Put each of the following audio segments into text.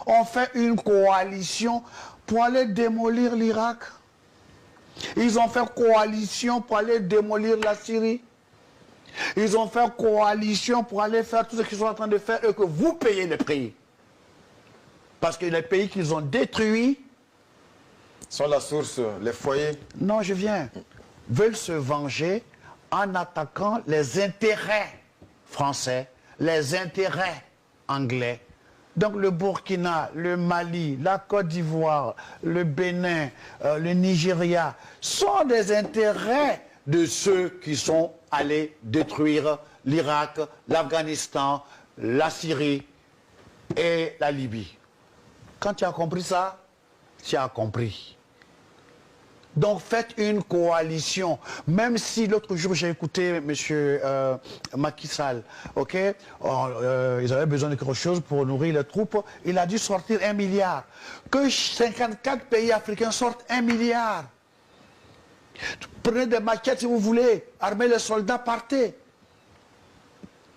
ont fait une coalition pour aller démolir l'Irak. Ils ont fait coalition pour aller démolir la Syrie. Ils ont fait coalition pour aller faire tout ce qu'ils sont en train de faire et que vous payez le prix. Parce que les pays qu'ils ont détruits sont la source, les foyers. Non, je viens. Veulent se venger en attaquant les intérêts français, les intérêts anglais. Donc le Burkina, le Mali, la Côte d'Ivoire, le Bénin, le Nigeria sont des intérêts de ceux qui sont allés détruire l'Irak, l'Afghanistan, la Syrie et la Libye. Quand tu as compris ça, tu as compris. Donc faites une coalition, même si l'autre jour j'ai écouté M. Macky Sall, ok, ils avaient besoin de quelque chose pour nourrir les troupes, il a dû sortir 1 milliard. Que 54 pays africains sortent 1 milliard. Prenez des maquettes si vous voulez, armez les soldats, partez.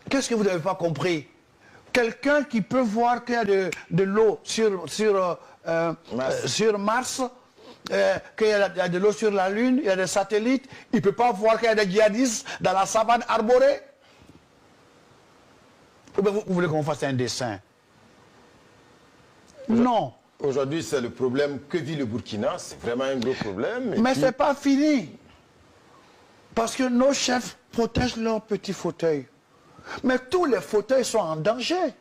Qu'est-ce que vous n'avez pas compris? Quelqu'un qui peut voir qu'il y a de l'eau sur Mars, qu'il y a de l'eau sur la Lune, il y a des satellites, il ne peut pas voir qu'il y a des djihadistes dans la savane arborée. Ou bien vous voulez qu'on fasse un dessin? Non. Aujourd'hui, c'est le problème que vit le Burkina, c'est vraiment un gros problème. Mais ce n'est pas fini. Parce que nos chefs protègent leurs petits fauteuils. Mais tous les fauteuils sont en danger.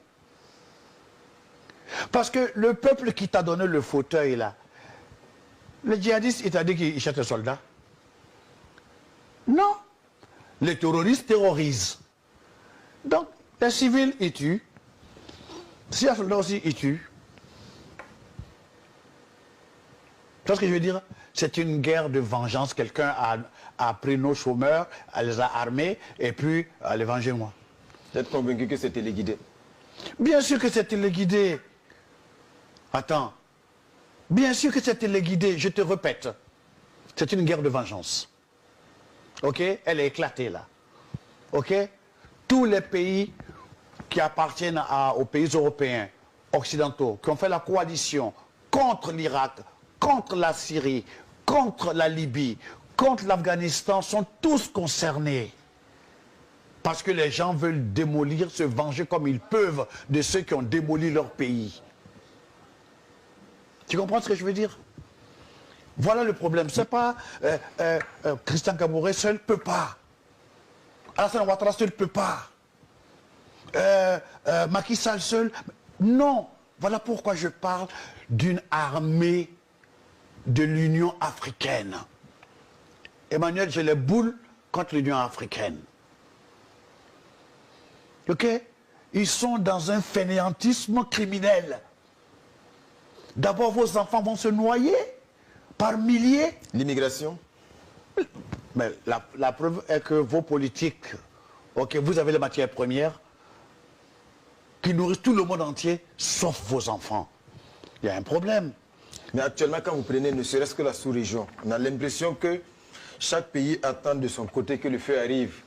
Parce que le peuple qui t'a donné le fauteuil là, le djihadiste, il t'a dit qu'il cherche les soldats? Non. Les terroristes terrorisent. Donc, les civils, ils tuent. Si les soldats aussi, ils tuent. Tu vois ce que je veux dire? C'est une guerre de vengeance. Quelqu'un a pris nos chômeurs, les a armés, et puis les venger moi. Vous êtes convaincu que c'est téléguidé? Bien sûr que c'est téléguidé. Attends. Bien sûr que c'est téléguidé, je te répète. C'est une guerre de vengeance. Ok? Elle est éclatée là. Ok? Tous les pays qui appartiennent aux pays européens, occidentaux, qui ont fait la coalition contre l'Irak, contre la Syrie, contre la Libye, contre l'Afghanistan, sont tous concernés. Parce que les gens veulent démolir, se venger comme ils peuvent de ceux qui ont démoli leur pays. Tu comprends ce que je veux dire? Voilà le problème. C'est pas Christian Kabouré seul ne peut pas. Alassane Ouattara seul ne peut pas. Macky Sall seul. Non. Voilà pourquoi je parle d'une armée de l'Union africaine. Emmanuel, j'ai les boules contre l'Union africaine. Ok? Ils sont dans un fainéantisme criminel. D'abord, vos enfants vont se noyer par milliers. L'immigration? Mais la preuve est que vos politiques, ok, vous avez les matières premières qui nourrissent tout le monde entier, sauf vos enfants. Il y a un problème. Mais actuellement, quand vous prenez ne serait-ce que la sous-région, on a l'impression que chaque pays attend de son côté que le feu arrive.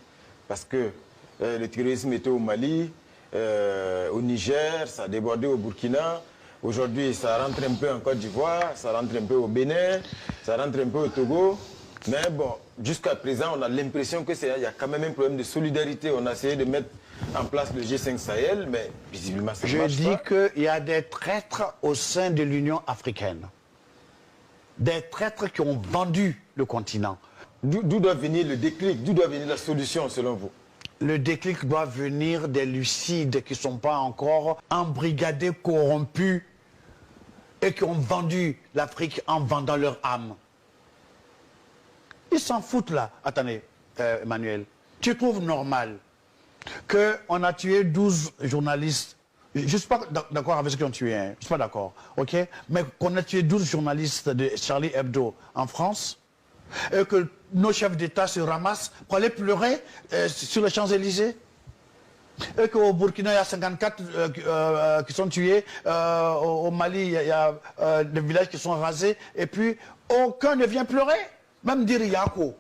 Parce que le terrorisme était au Mali, au Niger, ça a débordé au Burkina. Aujourd'hui, ça rentre un peu en Côte d'Ivoire, ça rentre un peu au Bénin, ça rentre un peu au Togo. Mais bon, jusqu'à présent, on a l'impression qu'il y a quand même un problème de solidarité. On a essayé de mettre en place le G5 Sahel, mais visiblement, ça ne marche pas. Je dis qu'il y a des traîtres au sein de l'Union africaine. Des traîtres qui ont vendu le continent. D'où doit venir le déclic? D'où doit venir la solution, selon vous? Le déclic doit venir des lucides qui ne sont pas encore embrigadés, corrompus et qui ont vendu l'Afrique en vendant leur âme. Ils s'en foutent là. Attendez, Emmanuel, tu trouves normal qu'on a tué 12 journalistes? Je ne suis pas d'accord avec ceux qui ont tué, hein. Je ne suis pas d'accord, ok? Mais qu'on a tué 12 journalistes de Charlie Hebdo en France et que nos chefs d'État se ramassent pour aller pleurer sur les Champs-Élysées. Et qu'au Burkina, il y a 54 qui sont tués. Au Mali, il y a des villages qui sont rasés. Et puis, aucun ne vient pleurer. Même dire Yako.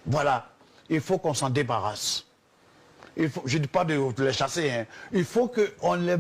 Voilà. Il faut qu'on s'en débarrasse. je ne dis pas de les chasser, hein. Il faut qu'on les